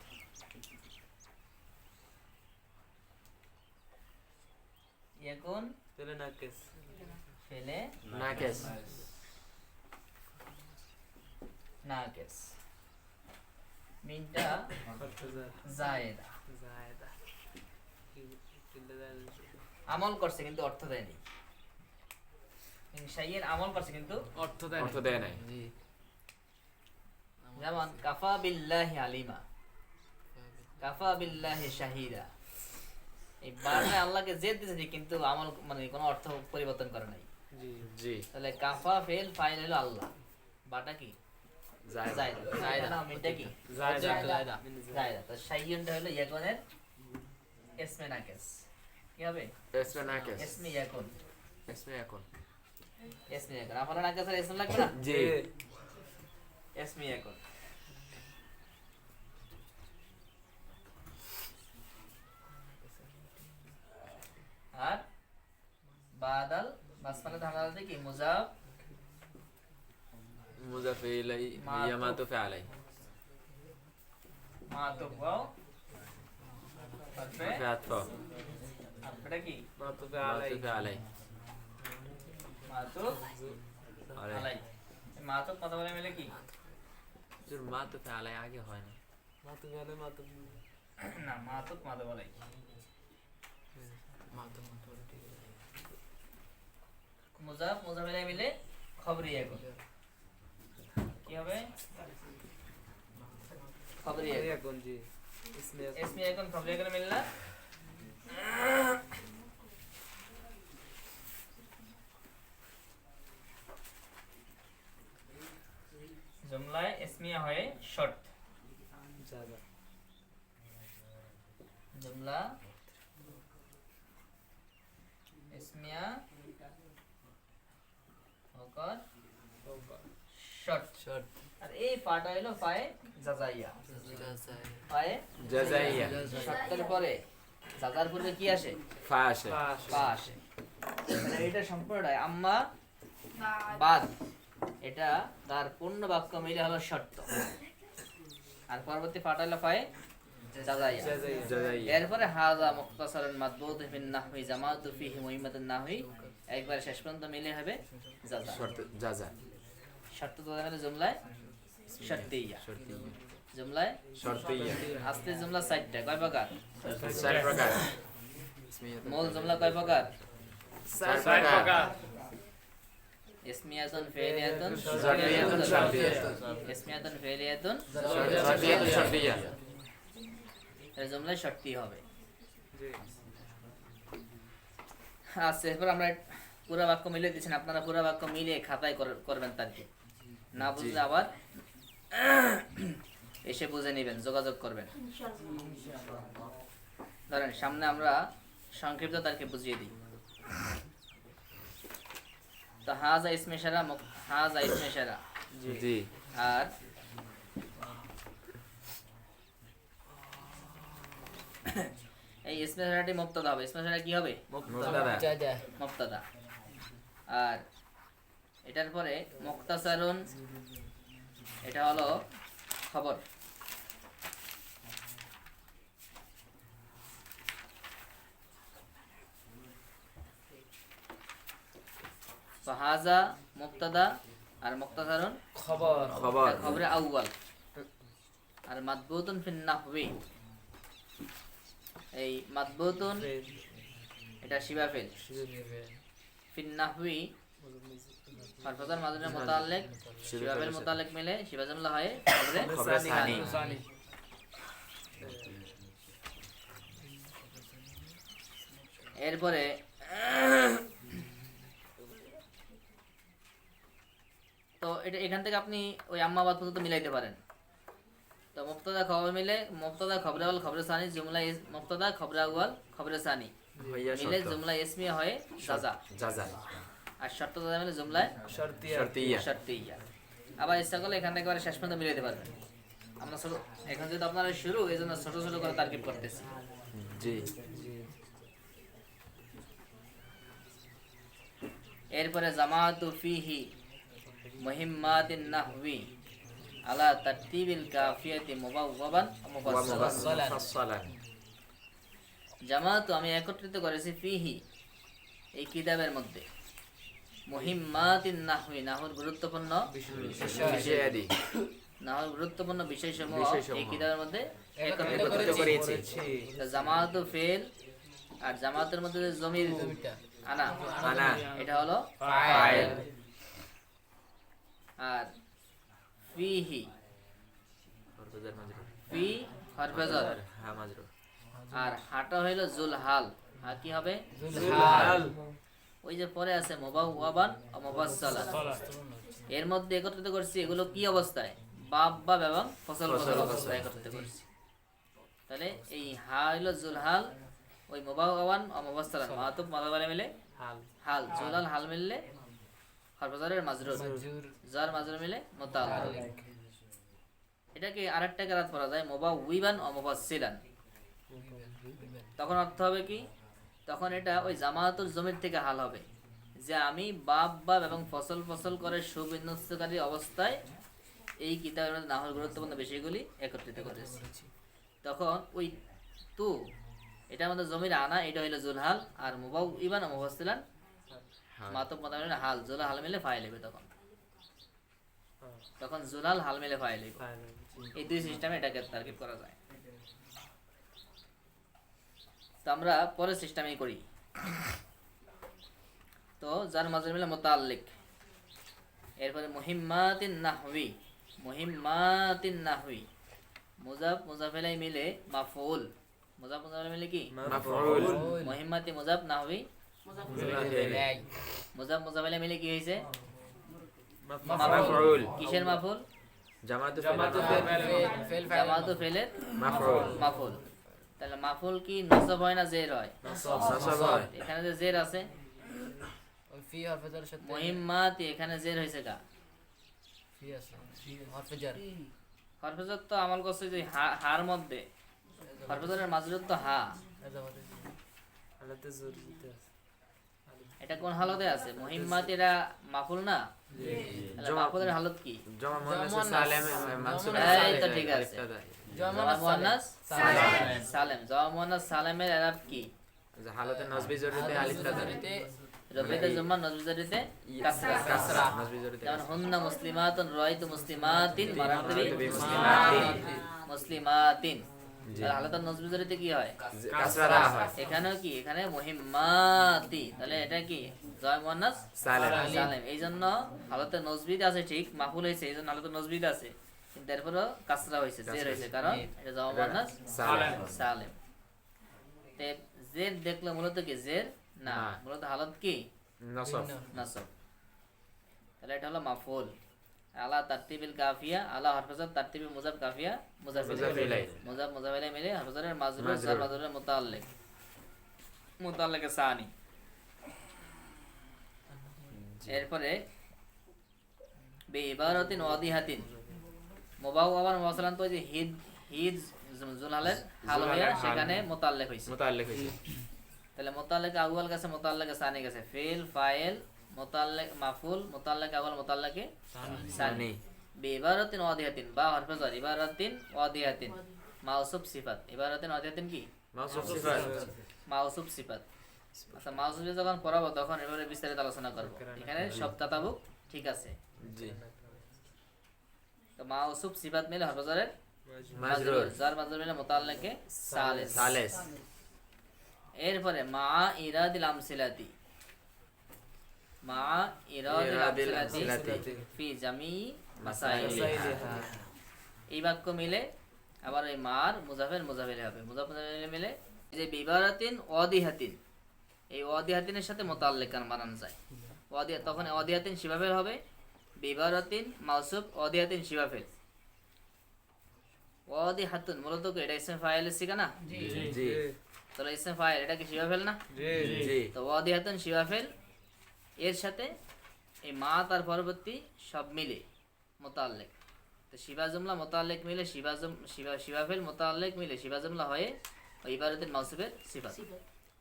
[SPEAKER 1] ইয়াকুন
[SPEAKER 3] ফেলে নাকেস।
[SPEAKER 1] ফেলে
[SPEAKER 2] নাকেস।
[SPEAKER 1] নাকেস, মিনটা
[SPEAKER 3] হরফে
[SPEAKER 1] জায়েদা,
[SPEAKER 3] জায়েদা।
[SPEAKER 1] আমল করছে কিন্তু অর্থ দেয়নি। শাইয়ের আমল করছে কিন্তু
[SPEAKER 5] অর্থ দেয়
[SPEAKER 2] অর্থ দেয় নাই।
[SPEAKER 5] জি
[SPEAKER 1] যেমন কাফা বিল্লাহি আলিমা, কাফা বিল্লাহি শাহিদা, এই বারটা আল্লাহকে জেদ দিয়েছে কিন্তু আমল মানে কোনো অর্থ পরিবর্তন করে নাই।
[SPEAKER 3] জি
[SPEAKER 2] জি
[SPEAKER 1] তাহলে কাফা ফেল ফাইল হলো আল্লাহ, বাটা কি?
[SPEAKER 2] জায়েদা।
[SPEAKER 1] জায়দা, জায়দা না মিনটা কি?
[SPEAKER 3] জায়েদা।
[SPEAKER 1] জায়দা। তো শাইয়ুনটা হলো ইয়াকুনের ইসমে নাকিস, কি হবে?
[SPEAKER 2] ইসমে নাকেস।
[SPEAKER 1] ইসমে ইয়াকুন,
[SPEAKER 2] ইসমে এখন।
[SPEAKER 1] ইসমে ইয়াকুন। আপনার নাকিস আর ইসম লাগবে না?
[SPEAKER 2] জি
[SPEAKER 1] ইসমে ইয়াকুন। আর বাদাল বাসমালা ধারাতে কি মুজাফ
[SPEAKER 2] মুজাফ ইলাইহি
[SPEAKER 1] মাতুফ।
[SPEAKER 2] ইয়া মাতুফ আলাই।
[SPEAKER 1] মাতুফ ওয়াও তারপরে
[SPEAKER 2] ফাতফ
[SPEAKER 1] আপনারা কি
[SPEAKER 3] মাতুফে আলাই।
[SPEAKER 2] মাতুফ আলাই।
[SPEAKER 1] মাতুফ
[SPEAKER 2] আলাই।
[SPEAKER 1] আলাই। এই মাতুফ কথা বলে মিলে কি?
[SPEAKER 2] জোর মাতুফ আলাই আগে হয় না।
[SPEAKER 3] মাতুফে আলাই মাতুফ।
[SPEAKER 1] না মাতুফ মাতুফ আলাই। মুজাফ মুজাফ আলাই মিলে খবরি এখন কি হবে? খবরি এখন।
[SPEAKER 3] এখন জি ইসমে
[SPEAKER 1] इसमें এখন খবরি এখন মিললা জুমলায় ইসমিয়া হয় শর্ত,
[SPEAKER 3] জায়েদা।
[SPEAKER 1] জুমলা ইসমিয়া হকর শর্ত।
[SPEAKER 5] শর্ত
[SPEAKER 1] আর এই পাটা হলো পায়ে জাজাইয়া,
[SPEAKER 5] জাযাই
[SPEAKER 1] পায়ে
[SPEAKER 2] জাযাইয়া।
[SPEAKER 1] শর্তের পরে জাজার পূর্বে কি আসে?
[SPEAKER 2] ফা আসে।
[SPEAKER 1] পা আসে। মানে এটা সম্পূর্ণটাই আম্মা বাদ, এটা তার পূর্ণ বাক্য মিলে হলো শর্ত। আর পরবর্তী পাটা হলো পায়ে জাজাইয়া।
[SPEAKER 2] জাযাইয়া।
[SPEAKER 1] এরপরে হাযা মুখতাসারুন মাদবুত ফিন নাহওয়ি জামাতু ফিহি মুহিম্মাতুন নাহওয়ি, একবার শেষ পর্যন্ত মিলে হবে জাজা।
[SPEAKER 2] শর্ত জাযা।
[SPEAKER 1] শর্ত তো মানে জুমলায় শর্তিয়া,
[SPEAKER 2] শর্তিয়া।
[SPEAKER 1] জুমলায়
[SPEAKER 2] শর্তিয়া।
[SPEAKER 1] আসলে জুমলা 4টা, কয় প্রকার?
[SPEAKER 2] চার প্রকার।
[SPEAKER 1] মূল জুমলা কয় প্রকার?
[SPEAKER 2] চার প্রকার।
[SPEAKER 1] ইসমিয়াতুন ফি'লিয়াতুন
[SPEAKER 2] শর্তিয়াতুন শর্তিয়া।
[SPEAKER 1] ইসমিয়াতুন ফি'লিয়াতুন
[SPEAKER 2] শর্তিয়াতুন শর্তিয়া।
[SPEAKER 1] এই জুমলায় শর্তি হবে।
[SPEAKER 3] জি
[SPEAKER 1] আচ্ছা এরপর আমরা পুরো বাক্য মিলিয়ে দিচ্ছেন, আপনারা পুরো বাক্য মিলিয়ে খাতায় করবেন, তার কি না বুঝলে আবার এসে বুঝে নেবেন, যোগাযোগ করবেন। ধরেন সামনে আমরা সংক্ষিপ্ত তারকে বুঝিয়ে দিই। তো হাজা ইসমে ইশারা, হাজা ইসমে ইশারা,
[SPEAKER 2] জি
[SPEAKER 1] আর এই ইসমে ইশারাটি মুবতাদা হবে। ইসমে ইশারা কি হবে?
[SPEAKER 2] মুবতাদা
[SPEAKER 5] মুবতাদা
[SPEAKER 1] মুবতাদা। আর এটার পরে মুখতাসারুন, এটা হলো খবর। তো হাজা মুবতাদা আর মুখতাসারুন
[SPEAKER 3] খবর
[SPEAKER 2] খবর
[SPEAKER 1] খবরে আউয়াল। আর মাদবুতুন ফিন নাহবি, এই মাদবুতুন এটা শিবা ফিল। ফিন নাহবি হরফজার মাযুরের মুতাআল্লিক শিবা ফিল মুতাআল্লিক মিলে শিবা জুমলা হয় খবরে
[SPEAKER 2] খবরে সানি।
[SPEAKER 3] সানি
[SPEAKER 1] এরপরে তো এটা এখান থেকে আপনি ওই আম্মাবাদ পর্যন্ত মিলাইতে পারেন। তো মুবতাদা খবর মিলে মুবতাদা খবরে আউয়াল খবরে সানি, জুমলা মুবতাদা খবরে আউয়াল খবরে সানি
[SPEAKER 2] হইয়া
[SPEAKER 1] মিলে
[SPEAKER 2] শর্ত
[SPEAKER 1] জুমলা ইসমিয়া হয় জাযা।
[SPEAKER 2] জাযা
[SPEAKER 1] আর শর্ত জাযা মিলে জুমলায়
[SPEAKER 3] শর্তিয়া
[SPEAKER 2] শর্তিয়া
[SPEAKER 1] শর্তিয়া। আবার ইচ্ছা করলে এখান থেকে একেবারে শেষ পর্যন্ত মিলাইতে পারবেন। আমরা ছোট এখন যেহেতু আপনারা শুরু, এই জন্য ছোট ছোট করে তারকিব করতেছি।
[SPEAKER 2] জি
[SPEAKER 1] এরপরে জামাতু ফিহি মুহিম্মাতিন নাহবি আলা তারতিবিল কাফিয়াতি মুবাওয়াবান
[SPEAKER 2] ওয়া
[SPEAKER 1] মুফাসসালান।
[SPEAKER 2] মুফাসসালান
[SPEAKER 1] জামাতু আমি একত্রিত করেছি ফিহি এই কিতাবের মধ্যে মুহিম্মাতিন নাহবি নাহর গুরুত্বপূর্ণ
[SPEAKER 2] বিষয়াদি
[SPEAKER 1] নাহর গুরুত্বপূর্ণ বিষয়সমূহ
[SPEAKER 2] বিষয়সমূহ
[SPEAKER 1] এই কিতাবের মধ্যে একত্রিত
[SPEAKER 2] একত্রিত
[SPEAKER 1] করেছি।
[SPEAKER 2] করেছি
[SPEAKER 1] তো জামাতু ফেল আর জামাতের মধ্যে যে জমির
[SPEAKER 5] জমিটা
[SPEAKER 1] আনা
[SPEAKER 2] আনা
[SPEAKER 1] এটা হলো
[SPEAKER 2] ফাইল
[SPEAKER 1] আর ফিহি
[SPEAKER 2] হরফজার মাজরুর
[SPEAKER 1] ফি হরফেজর
[SPEAKER 2] হা মাজরুর
[SPEAKER 1] আর হাটা হইল জুলহাল। আর কি হবে?
[SPEAKER 3] জুলহাল
[SPEAKER 1] ওই যে পরে আছে মুবাওয়াবান ও মুফাসসালান, এর মধ্যে একত্রিত করছি এগুলো কি অবস্থায়? বাব বাব এবং ফসল ফসল অবস্থায় একত্রিত করছি। তাহলে এই হা হইল জুলহাল, ওই মুবাওয়াবান ও মুফাসসালান মাতুব মাদাবালে মিলে
[SPEAKER 3] হাল
[SPEAKER 1] হাল, জুলহাল হাল মিললে হরফজারের মাজরুর,
[SPEAKER 5] মাজুর
[SPEAKER 1] জার মাজরুর মিলে মুতাআল্লিক। এটাকে আরেকটা কেরাত পড়া যায় মুবাওয়িবান ও মুফাসসিলান। তখন অর্থ হবে কি? তখন এটা ওই জামাতুল জমির থেকে হাল হবে যে আমি বাব বাব এবং ফসল ফসল করে সুবিন্যস্তকারী অবস্থায় এই কিতাবের মধ্যে নাহর গুরুত্বপূর্ণ বিষয়গুলি একত্রিত করেছি। তখন ওই তু এটার মধ্যে জমির আনা এটা হইলো জুলহাল, আর মুবাওয়িবান ও মুফাসসিলান মাতব মাতামিল হাল, জুলহাল হাল মিলে ফাইল হবে। তখন জুলহাল হাল মিলে ফাইল হবে। এই দুই সিস্টেমে এটাকে তারকিব করা যায়। তো আমরা পরের সিস্টেমেই করি। তো যার মাজরুর মিলে মুতাআল্লিক, এরপরে মুহিম্মাতিন নাহবি মুহিম্মাতিন নাহবি মুজাফ মুজাফ ইলাইহি মিলে মাফউল, মুজাফ মুজাফ ইলাইহি মিলে কি?
[SPEAKER 2] মাফউল
[SPEAKER 1] মুহিম্মাতি মুজাফ নাহবি
[SPEAKER 5] এই
[SPEAKER 1] মুজাফ মুজাফ ইলাইহি মিলে কি হইছে?
[SPEAKER 2] মাফউল
[SPEAKER 1] কিসের মাফউল?
[SPEAKER 2] জামাতু
[SPEAKER 3] জামাতু
[SPEAKER 2] ফিল
[SPEAKER 5] ফেল
[SPEAKER 1] জামাতু ফেলের
[SPEAKER 2] মাফউল
[SPEAKER 1] মাফউল। তাহলে মাফউল কি নসব হয় না জের হয়?
[SPEAKER 2] নসব হয়
[SPEAKER 1] এখানে যে জের আছে
[SPEAKER 5] ওই ফি হরফজার সাথে
[SPEAKER 1] মুহিম্মাতি, এখানে জের হইছে কা?
[SPEAKER 5] ফি আছে হরফজার
[SPEAKER 1] হরফজার তো আমল করছে যে হার মধ্যে, হরফজারের মাজরুর তো হা।
[SPEAKER 3] হালাতে জোর দিতে আছে
[SPEAKER 1] এটা কোন হালতে আছে? মুহিম্মাতি এটা মাফুল না? তাহলে মাফুলের হালত কি?
[SPEAKER 2] জমা মুয়ান্নাস সালেম মানসুব
[SPEAKER 1] এই তো ঠিক আছে। জমা মুয়ান্নাস সালেম, জমা মুয়ান্নাস সালেমের ইরাব কি?
[SPEAKER 2] হালতে নসবি জরুরতে আলিফ তা
[SPEAKER 1] রবিতে জুম্মা নজবি জরিতে কাসরা।
[SPEAKER 2] কাসরা নসবি জরুরতে
[SPEAKER 1] যেমন হুন্না মুসলিমাতুন রাইতু মুসলিমাতিন মারাতু বি মুসলিমাতিন। তাহলে হালাতুন নজবি জরিতে কি হয়?
[SPEAKER 2] কাসরা হয়
[SPEAKER 1] এখানেও কি? এখানে মুহিম্মাতি, তাহলে এটা কি? জয় মুয়ান্নাস
[SPEAKER 2] সালেম
[SPEAKER 1] সালেম। এই জন্য হালতে নজবিদ আছে, ঠিক মাফুল হয়েছে এই জন্য হালতে নজবিদ আছে, কিন্তু এরপরও কাসরা হয়েছে, জের হয়েছে, কারণ এটা জয় মুয়ান্নাস
[SPEAKER 2] সালেম
[SPEAKER 1] সালেম। তে জের দেখলে মূলত কি? জের না,
[SPEAKER 2] না।
[SPEAKER 1] মূলত হালত কি?
[SPEAKER 2] নসব
[SPEAKER 1] নাসব। তাহলে এটা হলো মাফুল। আলা তারতিবিল কাফিয়া, আলা হরফজার তারতিবি মুজাফ কাফিয়া মুজাফ
[SPEAKER 2] মুজাফ ইলাইহি
[SPEAKER 1] মুজাফ মুজাফ ইলাইহি মিলে হরফজারের মাজরুর
[SPEAKER 2] মাজরুর।
[SPEAKER 1] জার মাজরুরের মুতাআল্লিক মুতাআল্লিকে সানি। এরপরে বে ইবারাতিন ওয়াদিহাতিন মুবাওয়াবান মুফাসসালান, তো যে হিদ হিদ যেমন জুলহালের হাল হইয়া সেখানে মুতাল্লিক হইছে
[SPEAKER 2] মুতাল্লিক হইছে
[SPEAKER 1] তাহলে মুতাল্লিক আউয়াল গেছে মুতাল্লিক সানি গেছে ফিল ফাইল মুতাল্লিক মাফুল মুতাল্লিক আউয়াল মুতাল্লিক সানি
[SPEAKER 2] সানি
[SPEAKER 1] বিইবারাতিন ওয়াদিহাতিন বা হরফে জার ইবারাতিন ওয়াদিহাতিন মাউসুফ সিফাত ইবারাতিন ওয়াদিহাতিন কি
[SPEAKER 2] মাউসুফ সিফাত
[SPEAKER 1] মাউসুফ সিফাত আচ্ছা মাউসুফ যখন পড়াবো তখন এবারে বিস্তারিত আলোচনা করব এখানে সব তাতাবুক ঠিক আছে
[SPEAKER 2] জি
[SPEAKER 1] তো মাউসুফ সিফাত মিলে হরফে জারের
[SPEAKER 2] মাজরুর
[SPEAKER 1] জার মাজরুর মিলে মুতাল্লিকে সালিস
[SPEAKER 2] সালেস
[SPEAKER 1] এরপরে মা ইরাদিল আমসিলাতি মা ইরাদিল
[SPEAKER 2] ইরাদিল
[SPEAKER 1] আমসিলাতি
[SPEAKER 2] আমসিলাতি
[SPEAKER 1] ফি জামি মাসাইল
[SPEAKER 3] মাসাইলিহা।
[SPEAKER 1] এই বাক্য মিলে আবার এই মার মুজাফের মুজাফির হবে মুজাফের মুজাফির মিলে এই যে বিবারাতিন ওয়াদিহাতিন এই ওয়াদিহাতিনের সাথে মুতাল্লিকান বানানো যায় ওয়াদিয়া তখন ওয়াদিহাতিন শিবাফেল হবে বিবারাতিন মাউসুফ ওয়াদিহাতিন শিবাফেল ওয়াদিহাতুন মূলত কি এটা ইসম ফাইলের সিগা না
[SPEAKER 2] জি
[SPEAKER 1] তাহলে ইসম ফাইল এটা কি শিবাফেল না
[SPEAKER 2] জি
[SPEAKER 1] তো ওয়াদিহাতুন শিবাফেল এর সাথে এই মা তার পরবর্তী সব মিলে মুতাল্লিক তো শিবা জুমলা মুতাল্লিক মিলে শিবাফেল মুতাল্লিক মিলে শিবা জুমলা হয়ে ওই ইবারতের মাউসুফের সিফাত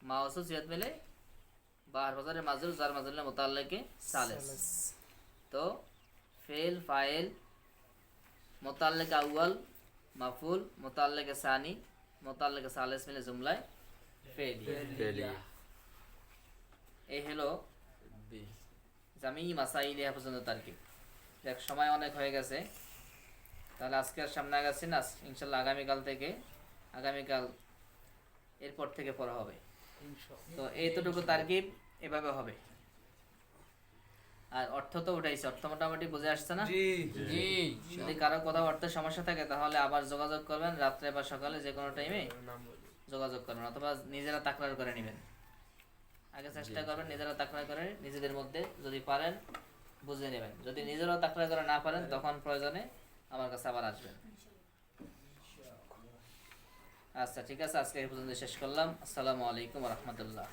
[SPEAKER 1] মাউসুফ সিফাত মিলে বার বাজারের মাজরুর জার মাজরুর মুতাল্লিকে সালেস তো ফেল ফাইল মুতাল্লিক আউয়াল মাফুল মুতাল্লিকে সানি মুতাল্লিকে সালেস মিলে জুমলায় ফেলিয়া
[SPEAKER 2] ফেলিয়া
[SPEAKER 1] এই হলো জামি মাসাইল ইহা পর্যন্ত তারকিব দেখ সময় অনেক হয়ে গেছে তাহলে আজকে আর সামনে আগাচ্ছি না ইনশাল্লাহ আগামীকাল এরপর থেকে পড়া হবে তো এইতটুকু তারকিব এভাবে হবে আর অর্থ তো উঠাইছে অর্থ মোটামুটি বুঝে আসছে না
[SPEAKER 5] জি
[SPEAKER 1] যদি কারো কোথাও অর্থের সমস্যা থাকে তাহলে আবার যোগাযোগ করবেন রাত্রে বা সকালে যে কোনো টাইমে যোগাযোগ করবেন অথবা নিজেরা তাকরার করে নেবেন আগে চেষ্টা করবেন নিজেরা তাকরার করে নিজেদের মধ্যে যদি পারেন বুঝে নেবেন যদি নিজেরাও তাকরার করে না পারেন তখন প্রয়োজনে আমার কাছে আবার আসবেন আচ্ছা ঠিক আছে আজকে এই পর্যন্ত শেষ করলাম আসসালামু আলাইকুম ওয়া রাহমাতুল্লাহ